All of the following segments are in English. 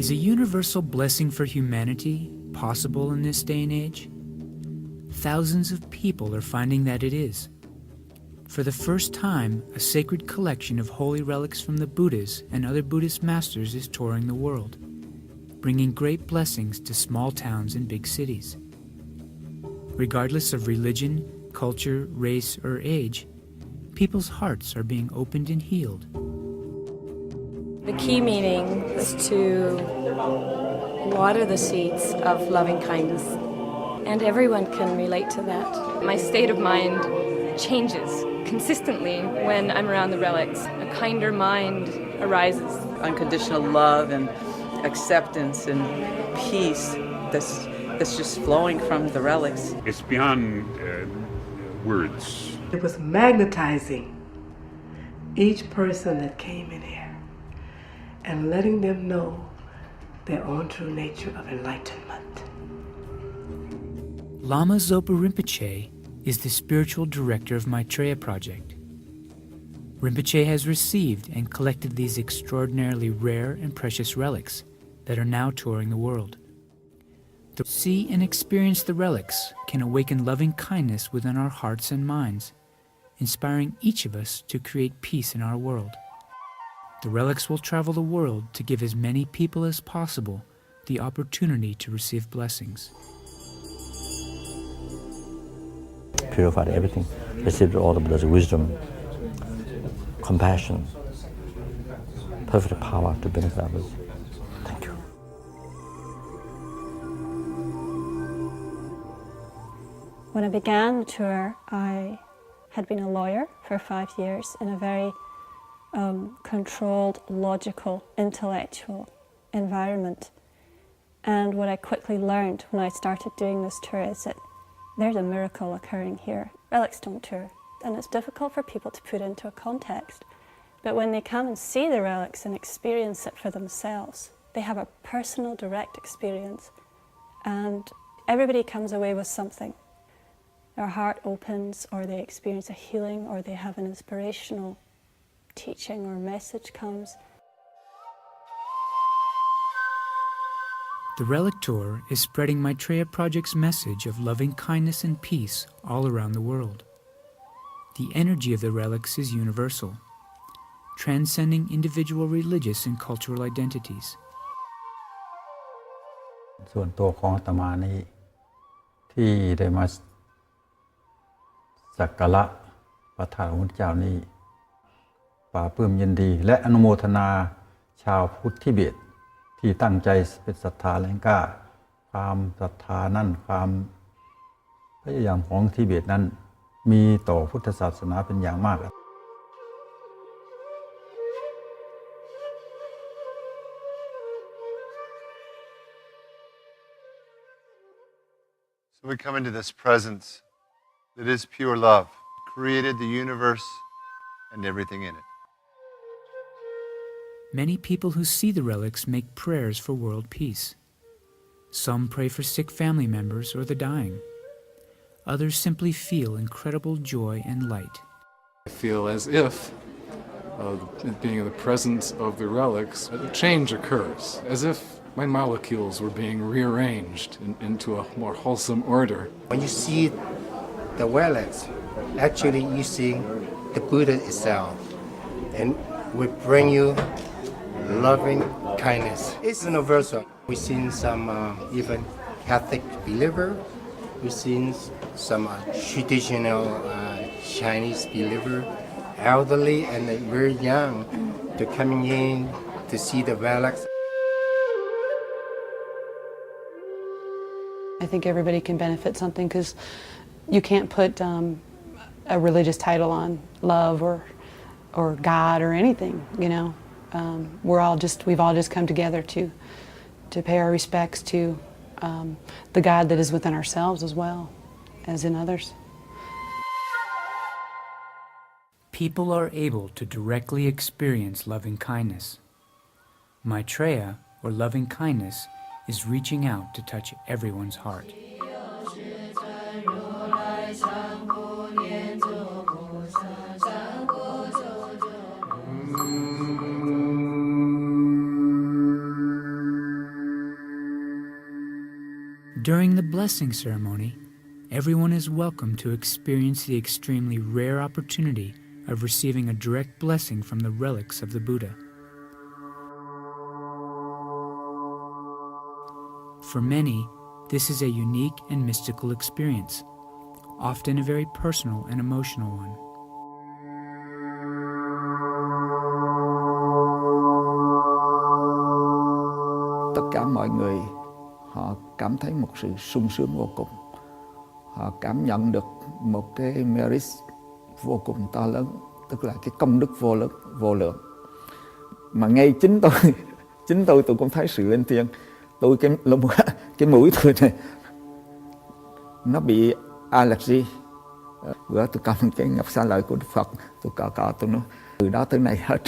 Is a universal blessing for humanity possible in this day and age? Thousands of people are finding that it is. For the first time, a sacred collection of holy relics from the Buddhas and other Buddhist masters is touring the world, bringing great blessings to small towns and big cities. Regardless of religion, culture, race, or age, people's hearts are being opened and healed. The key meaning is to water the seeds of loving kindness, and everyone can relate to that. My state of mind changes consistently when I'm around the relics. A kinder mind arises. Unconditional love and acceptance and peace that's just flowing from the relics. It's beyond words. It was magnetizing each person that came in here and letting them know their own true nature of enlightenment. Lama Zopa Rinpoche is the spiritual director of Maitreya Project. Rinpoche has received and collected these extraordinarily rare and precious relics that are now touring the world. To see and experience the relics can awaken loving kindness within our hearts and minds, inspiring each of us to create peace in our world. The relics will travel the world to give as many people as possible the opportunity to receive blessings. Purified everything, received all the Buddha's wisdom, compassion, perfect power to benefit others. Thank you. When I began the tour, I had been a lawyer for 5 years in a very controlled, logical, intellectual environment. And what I quickly learned when I started doing this tour is that there's a miracle occurring here. Relics don't tour, and it's difficult for people to put into a context. But when they come and see the relics and experience it for themselves, they have a personal, direct experience, and everybody comes away with something. Their heart opens, or they experience a healing, or they have an inspirational teaching or message comes. The Relic Tour is spreading Maitreya Project's message of loving kindness and peace all around the world. The energy of the relics is universal, transcending individual religious and cultural identities. ส่วนตัวของอาตมานี้ที่ได้มาสักการะพระธาตุพระพุทธเจ้านี้ปลาปลื้มยินดีและอนุโมทนาชาวพุทธทิเบตที่ตั้งใจเป็นศรัทธาแรงกล้าความศรัทธานั้นความพยายามของทิเบตนั้นมีต่อพุทธศาสนาเป็นอย่างมาก So we come into this presence that is pure love, created the universe and everything in it. Many people who see the relics make prayers for world peace. Some pray for sick family members or the dying. Others simply feel incredible joy and light. I feel as if, being in the presence of the relics, a change occurs, as if my molecules were being rearranged into a more wholesome order. When you see the relics, actually you see the Buddha itself, and we bring you loving kindness. It's universal. We've seen some even Catholic believer. We've seen some traditional Chinese believer, elderly and very young. They're coming in to see the relics. I think everybody can benefit something because you can't put a religious title on love or God or anything, you know. We've all just come together to pay our respects to the God that is within ourselves as well as in others. People are able to directly experience loving kindness. Maitreya, or loving kindness, is reaching out to touch everyone's heart. During the blessing ceremony, everyone is welcome to experience the extremely rare opportunity of receiving a direct blessing from the relics of the Buddha. For many, this is a unique and mystical experience, often a very personal and emotional one. Tất cả mọi người họ cảm thấy một sự sung sướng vô cùng. Họ cảm nhận được một cái merit vô cùng to lớn, tức là cái công đức vô lượng. Mà ngay chính tôi cũng thấy sự lên thiên. Tôi cái mũi tôi này nó bị allergy. Bữa tôi cầm cái ngọc sa lợi của Đức Phật, tôi cọ tôi nói từ đó tới nay hết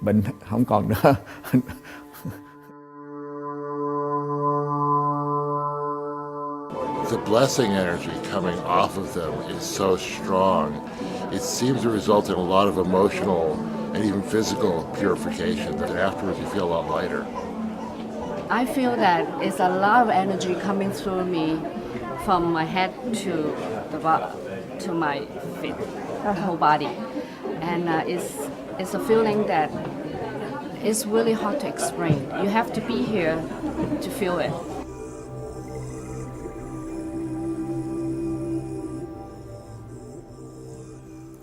bệnh không còn nữa. The blessing energy coming off of them is so strong. It seems to result in a lot of emotional and even physical purification, that afterwards you feel a lot lighter. I feel that it's a lot of energy coming through me from my head to my feet, the whole body. And it's a feeling that it's really hard to explain. You have to be here to feel it.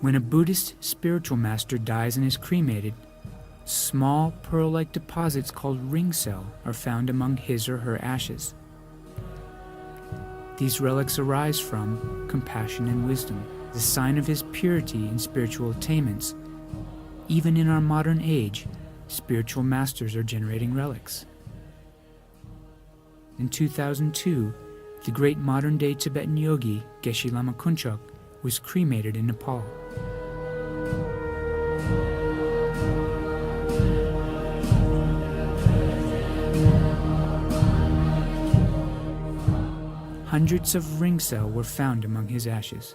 When a Buddhist spiritual master dies and is cremated, small pearl-like deposits called ring cell are found among his or her ashes. These relics arise from compassion and wisdom, the sign of his purity and spiritual attainments. Even in our modern age, spiritual masters are generating relics. In 2002, the great modern-day Tibetan yogi Geshe Lama Kunchok was cremated in Nepal. Hundreds of ring cell were found among his ashes.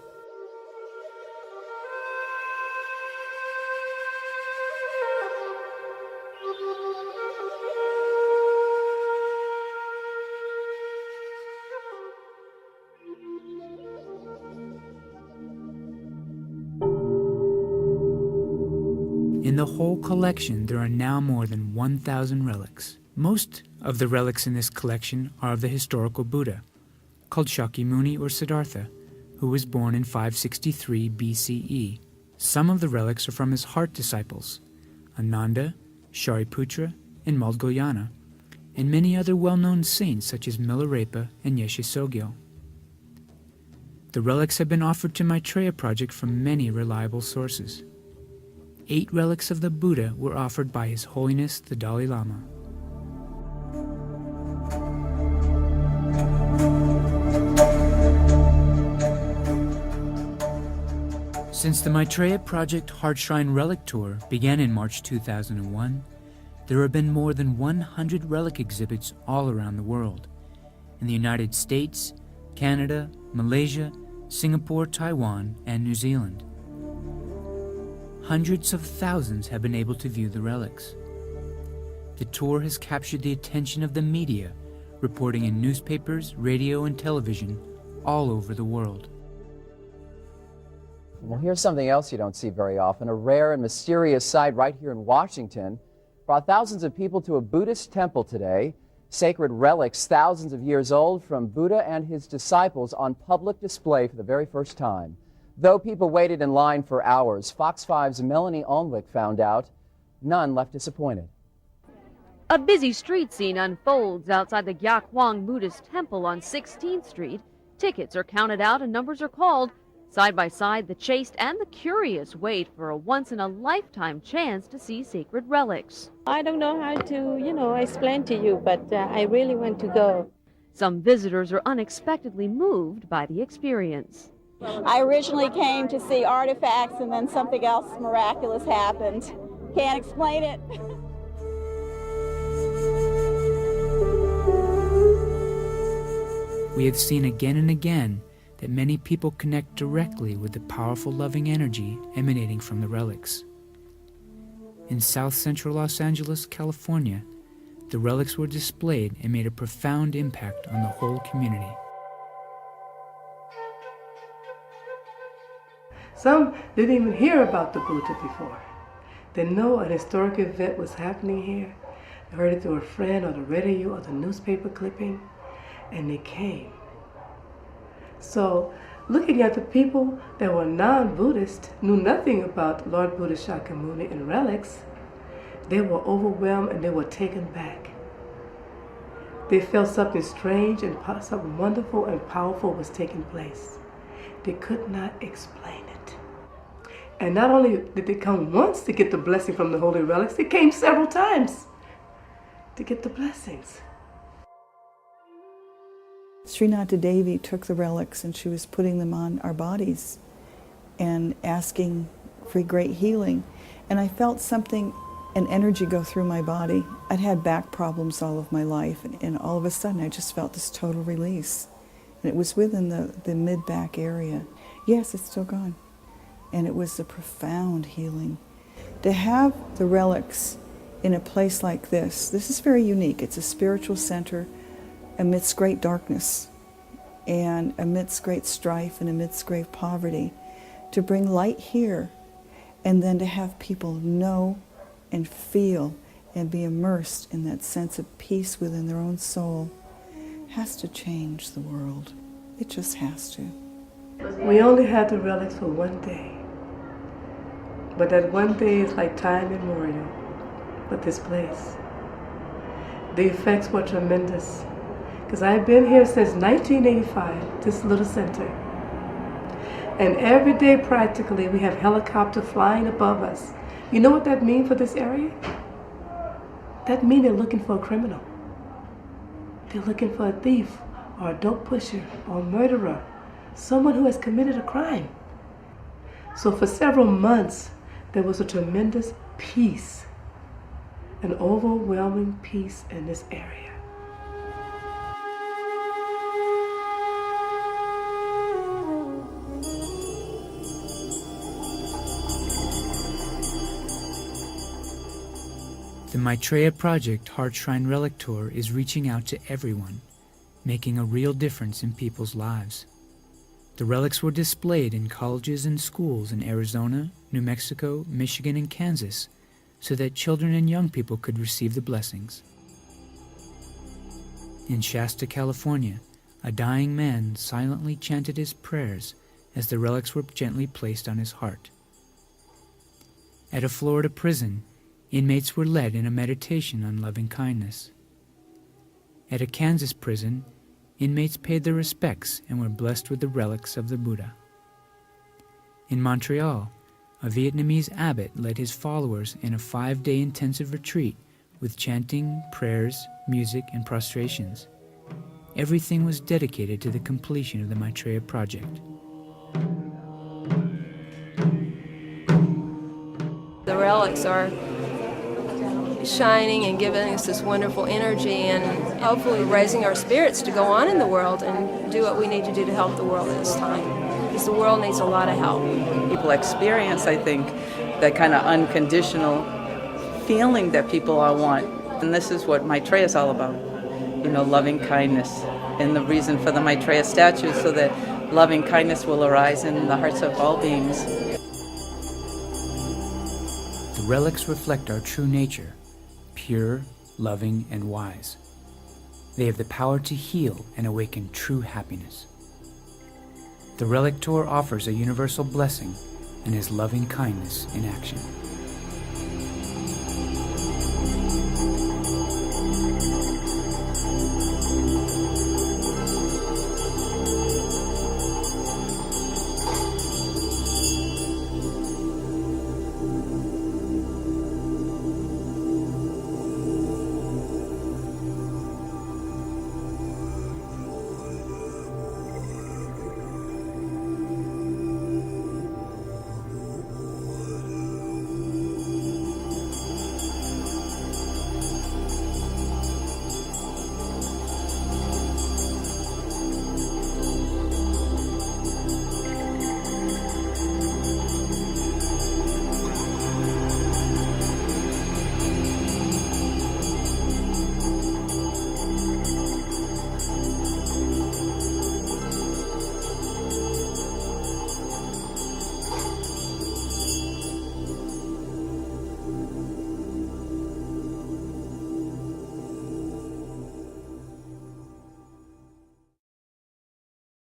In the whole collection, there are now more than 1,000 relics. Most of the relics in this collection are of the historical Buddha, called Shakyamuni or Siddhartha, who was born in 563 BCE. Some of the relics are from his heart disciples, Ananda, Shariputra, and Madhgoyana, and many other well-known saints such as Milarepa and Yeshe Sogyo. The relics have been offered to Maitreya Project from many reliable sources. 8 relics of the Buddha were offered by His Holiness the Dalai Lama. Since the Maitreya Project Heart Shrine Relic Tour began in March 2001, there have been more than 100 relic exhibits all around the world, in the United States, Canada, Malaysia, Singapore, Taiwan, and New Zealand. Hundreds of thousands have been able to view the relics. The tour has captured the attention of the media, reporting in newspapers, radio, and television all over the world. Well, here's something else you don't see very often. A rare and mysterious sight right here in Washington brought thousands of people to a Buddhist temple today. Sacred relics thousands of years old from Buddha and his disciples on public display for the very first time. Though people waited in line for hours, Fox 5's Melanie Olnwick found out none left disappointed. A busy street scene unfolds outside the Gyakwang Buddhist Temple on 16th Street. Tickets are counted out and numbers are called. Side by side, the chaste and the curious wait for a once-in-a-lifetime chance to see sacred relics. I don't know how to, explain to you, but I really want to go. Some visitors are unexpectedly moved by the experience. I originally came to see artifacts and then something else miraculous happened. Can't explain it. We have seen again and again that many people connect directly with the powerful loving energy emanating from the relics. In South Central Los Angeles, California, the relics were displayed and made a profound impact on the whole community. Some didn't even hear about the Buddha before. They know an historic event was happening here. They heard it through a friend or the radio or the newspaper clipping, and they came. So, looking at the people that were non-Buddhist, knew nothing about Lord Buddha Shakyamuni and relics, they were overwhelmed and they were taken back. They felt something strange and something wonderful and powerful was taking place. They could not explain it. And not only did they come once to get the blessing from the holy relics, they came several times to get the blessings. Srinatha Devi took the relics and she was putting them on our bodies and asking for great healing. And I felt something, an energy go through my body. I'd had back problems all of my life, and all of a sudden I just felt this total release. And it was within the mid-back area. Yes, it's still gone. And it was a profound healing. To have the relics in a place like this is very unique. It's a spiritual center amidst great darkness and amidst great strife and amidst great poverty. To bring light here and then to have people know and feel and be immersed in that sense of peace within their own soul has to change the world. It just has to. We only had the relics for one day. But that one day is like time immemorial with this place. The effects were tremendous. Because I've been here since 1985, this little center. And every day practically we have helicopters flying above us. You know what that means for this area? That means they're looking for a criminal. They're looking for a thief or a dope pusher or a murderer, someone who has committed a crime. So for several months, there was a tremendous peace, an overwhelming peace in this area. The Maitreya Project Heart Shrine Relic Tour is reaching out to everyone, making a real difference in people's lives. The relics were displayed in colleges and schools in Arizona, New Mexico, Michigan, and Kansas so that children and young people could receive the blessings. In Shasta, California, a dying man silently chanted his prayers as the relics were gently placed on his heart. At a Florida prison, inmates were led in a meditation on loving kindness. At a Kansas prison, inmates paid their respects and were blessed with the relics of the Buddha. In Montreal, a Vietnamese abbot led his followers in a 5-day intensive retreat with chanting, prayers, music, and prostrations. Everything was dedicated to the completion of the Maitreya Project. The relics are shining and giving us this wonderful energy and hopefully raising our spirits to go on in the world and do what we need to do to help the world at this time, because the world needs a lot of help. People experience, I think, that kind of unconditional feeling that people all want. And this is what Maitreya is all about, loving kindness. And the reason for the Maitreya statue is so that loving kindness will arise in the hearts of all beings. The relics reflect our true nature, pure, loving, and wise. They have the power to heal and awaken true happiness. The Relic Tour offers a universal blessing and is loving kindness in action.